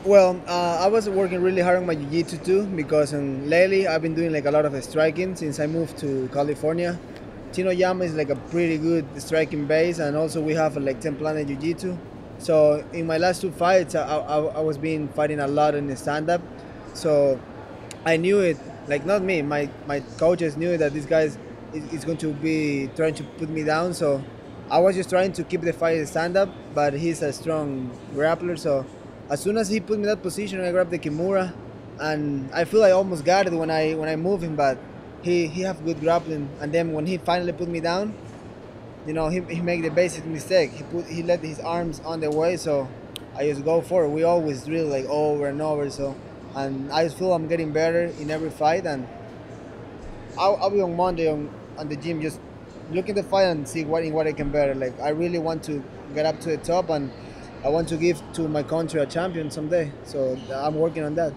Well, I was working really hard on my jiu-jitsu too because lately I've been doing like a lot of striking since I moved to California. Tino Yama is like a pretty good striking base, and also we have like 10 planet jiu-jitsu. So in my last two fights, I was been fighting a lot in the stand-up. So I knew it, like not me, my coaches knew that this guy is going to be trying to put me down. So I was just trying to keep the fight stand up, but he's a strong grappler. So as soon as he put me in that position, I grabbed the Kimura, and I feel I almost got it when I moved him, but he have good grappling. And then when he finally put me down, he made the basic mistake. He let his arms on the way, so I just go for it. We always drill like over and over, so and I just feel I'm getting better in every fight. And I'll be on Monday on the gym just looking the fight and see what I can better. Like I really want to get up to the top, and I want to give to my country a champion someday. So I'm working on that.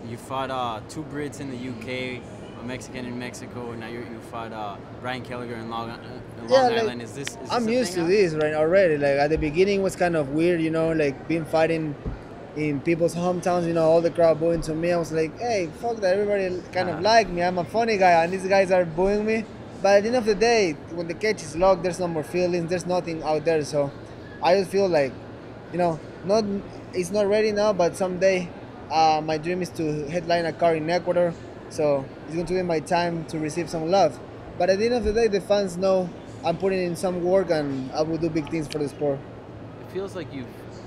You fought two Brits in the UK, a Mexican in Mexico, and now you fought Brian Kelleher in Long Like, Island. Is this I'm a used thing to now? this right already. Like at the beginning it was kind of weird, like being fighting in people's hometowns, all the crowd booing to me. I was like, hey, fuck that, everybody kind of like me. I'm a funny guy and these guys are booing me. But at the end of the day, when the cage is locked, there's no more feelings, there's nothing out there. So I just feel like, not it's not ready now, but someday my dream is to headline a car in Ecuador. So it's going to be my time to receive some love. But at the end of the day, the fans know I'm putting in some work and I will do big things for the sport. It feels like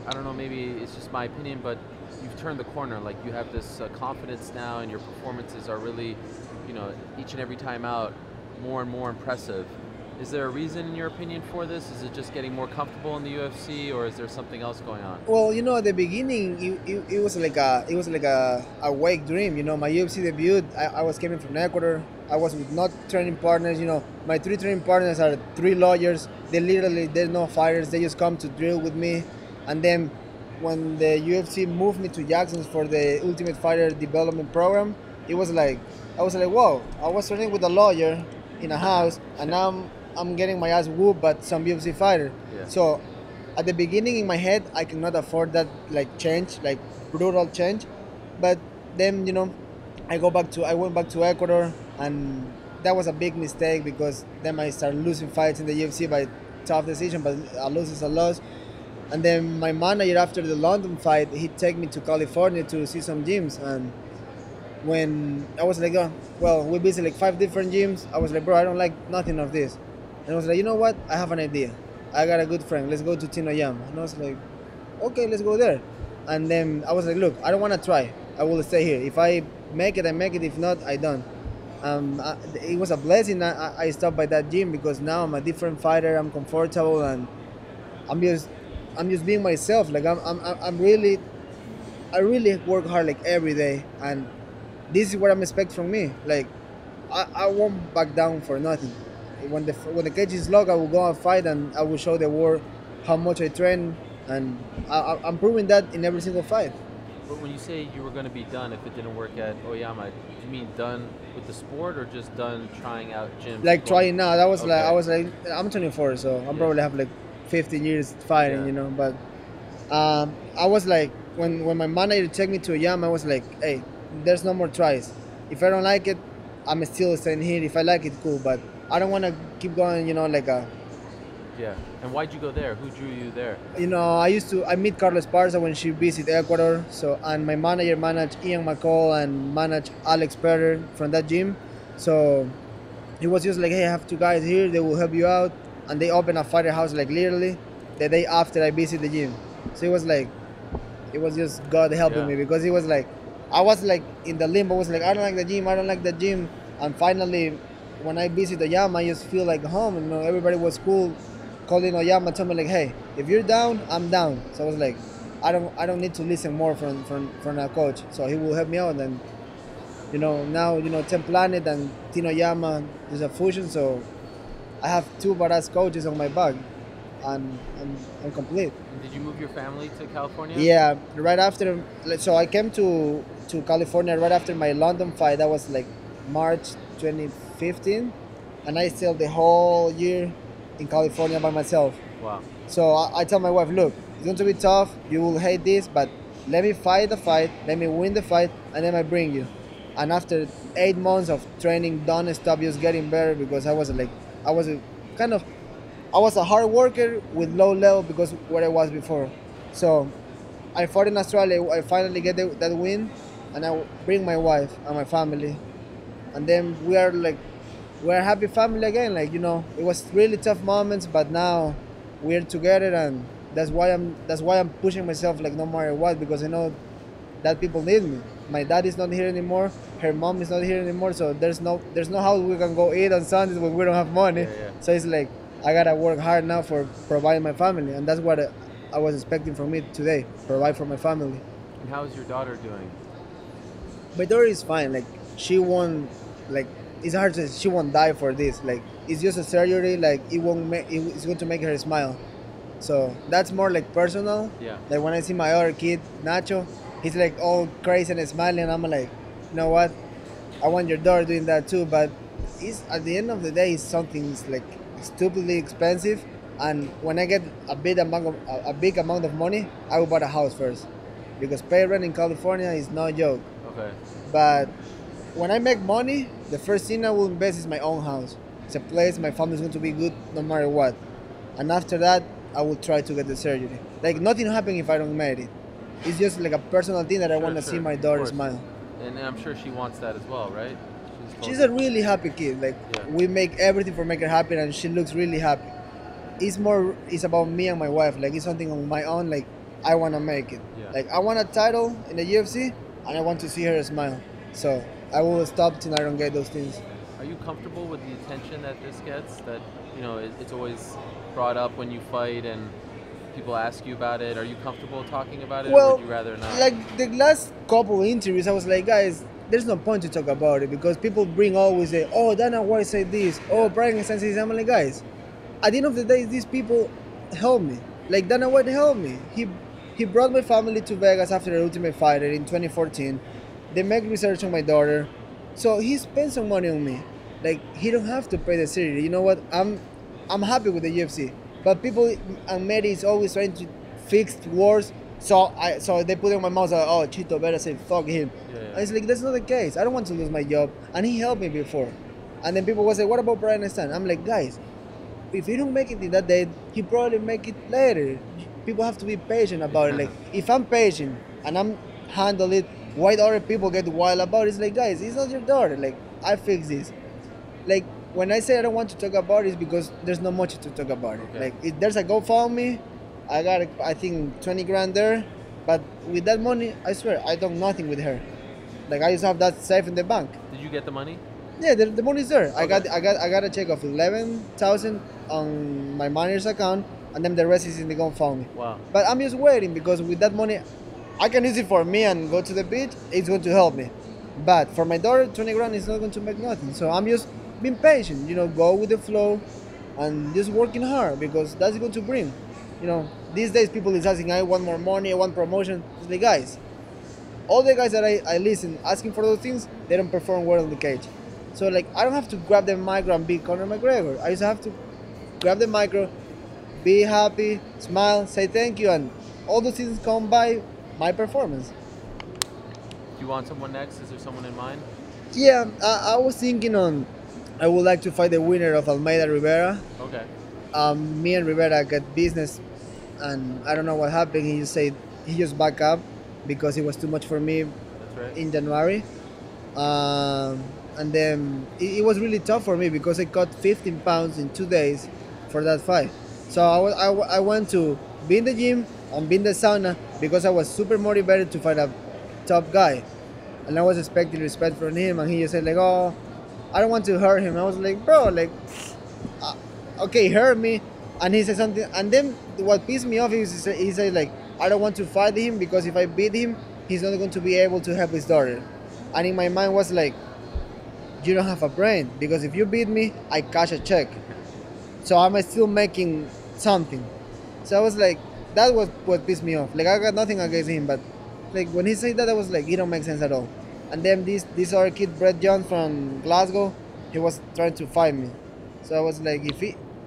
I don't know, maybe it's just my opinion, but you've turned the corner. Like you have this confidence now, and your performances are really, each and every time out, more and more impressive. Is there a reason, in your opinion, for this? Is it just getting more comfortable in the UFC, or is there something else going on? Well, at the beginning, it was like a wake dream. My UFC debut, I was coming from Ecuador. I was with not training partners. My three training partners are three lawyers. They're no fighters. They just come to drill with me. And then when the UFC moved me to Jackson's for the Ultimate Fighter Development Program, it was like I was like, whoa! I was training with a lawyer in a house, and now I'm getting my ass whooped by some UFC fighter. Yeah. So at the beginning in my head, I cannot afford that change, like brutal change. But then I went back to Ecuador, and that was a big mistake because then I started losing fights in the UFC by tough decision, but a loss is a loss. And then my manager after the London fight, he take me to California to see some gyms. And when I was like, oh, well, we visit like 5 different gyms, I was like, bro, I don't like nothing of this. And I was like, you know what? I have an idea. I got a good friend. Let's go to Tino Yama. And I was like, okay, let's go there. And then I was like, look, I don't want to try. I will stay here. If I make it, I make it. If not, I don't. It was a blessing. I stopped by that gym because now I'm a different fighter. I'm comfortable, and I'm just being myself. Like I really work hard like every day, and this is what I'm expect from me. Like I won't back down for nothing. When the cage is locked, I will go and fight, and I will show the world how much I train, and I'm proving that in every single fight. But when you say you were going to be done if it didn't work at Oyama, do you mean done with the sport or just done trying out gyms? Like trying now, that was like Okay. I was like I'm 24, so I'm probably have like 15 years fighting, Yeah. But I was like when my manager took me to Oyama, I was like, hey, there's no more tries. If I don't like it, I'm still staying here. If I like it, cool, but I don't want to keep going, Yeah. And why'd you go there? Who drew you there? I meet Carlos Parza when she visit Ecuador. So, and my manager managed Ian McCall and managed Alex Perder from that gym. So it was just like, hey, I have two guys here. They will help you out. And they opened a fighter house like literally the day after I visit the gym. So it was just God helping me because it was like, I was like in the limbo. I was like, I don't like the gym. I don't like the gym. And finally, when I visit Oyama, I just feel like home. Everybody was cool. Calling Oyama, told me like, hey, if you're down, I'm down. So I was like, I don't need to listen more from a coach. So he will help me out. And now 10 Planet and Tino Yama is a fusion. So I have two badass coaches on my back, and I'm complete. And did you move your family to California? Yeah, right after. So I came to California right after my London fight. That was like March 2015, and I stayed the whole year in California by myself. Wow. So I tell my wife, look, it's going to be tough. You will hate this, but let me fight the fight, let me win the fight, and then I bring you. And after 8 months of training, non-stop, just getting better because I was a kind of, I was a hard worker with low level because where I was before. So I fought in Australia. I finally get that win, and I bring my wife and my family, and then we're a happy family again. Like, it was really tough moments, but now we're together, and that's why I'm pushing myself like no matter what, because I know that people need me. My dad is not here anymore. Her mom is not here anymore. So there's no how we can go eat on Sundays when we don't have money. Yeah. So it's like I gotta work hard now for providing my family, and that's what I was expecting from me today. Provide for my family. And how is your daughter doing? My daughter is fine. Like, she won't, like, it's hard to say she won't die for this. Like, it's just a surgery. Like, it's going to make her smile. So that's more like personal. Yeah. Like when I see my other kid, Nacho, he's like all crazy and smiling. I'm like, you know what? I want your daughter doing that too. But it's at the end of the day, it's something like stupidly expensive. And when I get a big amount of money, I will buy a house first, because pay rent in California is no joke. Okay. But when I make money, the first thing I will invest is my own house. It's a place my family is going to be good no matter what. And after that, I will try to get the surgery. Like, nothing happen if I don't make it. It's just like a personal thing that I want to see my daughter smile. And I'm sure she wants that as well, right? She's a really happy kid. Like, we make everything for make her happy, and she looks really happy. It's about me and my wife. Like, it's something on my own. Like, I want to make it. Yeah. Like, I want a title in the UFC, and I want to see her smile. So I will stop till I don't get those things. Are you comfortable with the attention that this gets? That, it's always brought up when you fight and people ask you about it. Are you comfortable talking about it, or would you rather not? Like the last couple of interviews, I was like, guys, there's no point to talk about it, because people bring always say, oh, Dana White said this, oh, Brian said this. I'm like, guys, at the end of the day, these people helped me. Like, Dana White helped me. He brought my family to Vegas after the Ultimate Fighter in 2014. They make research on my daughter, so he spent some money on me. Like, he don't have to pay the surgery. You know what? I'm happy with the UFC, but people and Mary is always trying to fix wars. So they put it in my mouth like, oh, Chito better say fuck him. Yeah. And it's like, that's not the case. I don't want to lose my job, and he helped me before. And then people will say, what about Brian Stan? I'm like, guys, if he don't make it in that day, he probably make it later. People have to be patient about it. Like, if I'm patient and I'm handle it, why other people get wild about it? It's like, guys, it's not your daughter. Like, I fix this. Like, when I say I don't want to talk about it, it's because there's not much to talk about it. Okay. Like, if there's a GoFundMe, I got, I think, 20 grand there. But with that money, I swear, I done nothing with her. Like, I just have that safe in the bank. Did you get the money? Yeah, the money's there. Okay. I got a check of 11,000 on my manager's account, and then the rest is in the GoFundMe. Wow. But I'm just waiting, because with that money, I can use it for me and go to the beach. It's going to help me. But for my daughter, 20 grand is not going to make nothing. So I'm just being patient, go with the flow, and just working hard, because that's going to bring. These days people is asking, I want more money, I want promotion. It's like, guys, all the guys that I listen asking for those things, they don't perform well in the cage. So, like, I don't have to grab the micro and be Conor McGregor. I just have to grab the micro, be happy, smile, say thank you, and all those things come by my performance. Do you want someone next? Is there someone in mind? Yeah, I was thinking I would like to fight the winner of Almeida Rivera. Okay. Me and Rivera got business, and I don't know what happened. He just said he just backed up because it was too much for me. That's right. In January. And then it was really tough for me, because I cut 15 pounds in 2 days for that fight. So I went to be in the gym and be in the sauna, because I was super motivated to fight a top guy. And I was expecting respect from him, and he just said like, oh, I don't want to hurt him. I was like, bro, like, okay, hurt me. And he said something, and then what pissed me off is he said like, I don't want to fight him, because if I beat him, he's not going to be able to help his daughter. And in my mind was like, you don't have a brain, because if you beat me, I cash a check. So am I still making something? So I was like, that was what pissed me off. Like, I got nothing against him, but like when he said that, I was like, it don't make sense at all. And then this other kid, Brett Jones from Glasgow, he was trying to fight me. So I was like,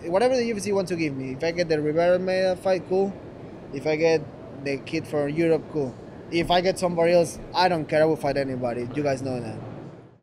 whatever the UFC wants to give me, if I get the Rivera-Almeida fight, cool. If I get the kid from Europe, cool. if I get somebody else, I don't care. I will fight anybody. You guys know that.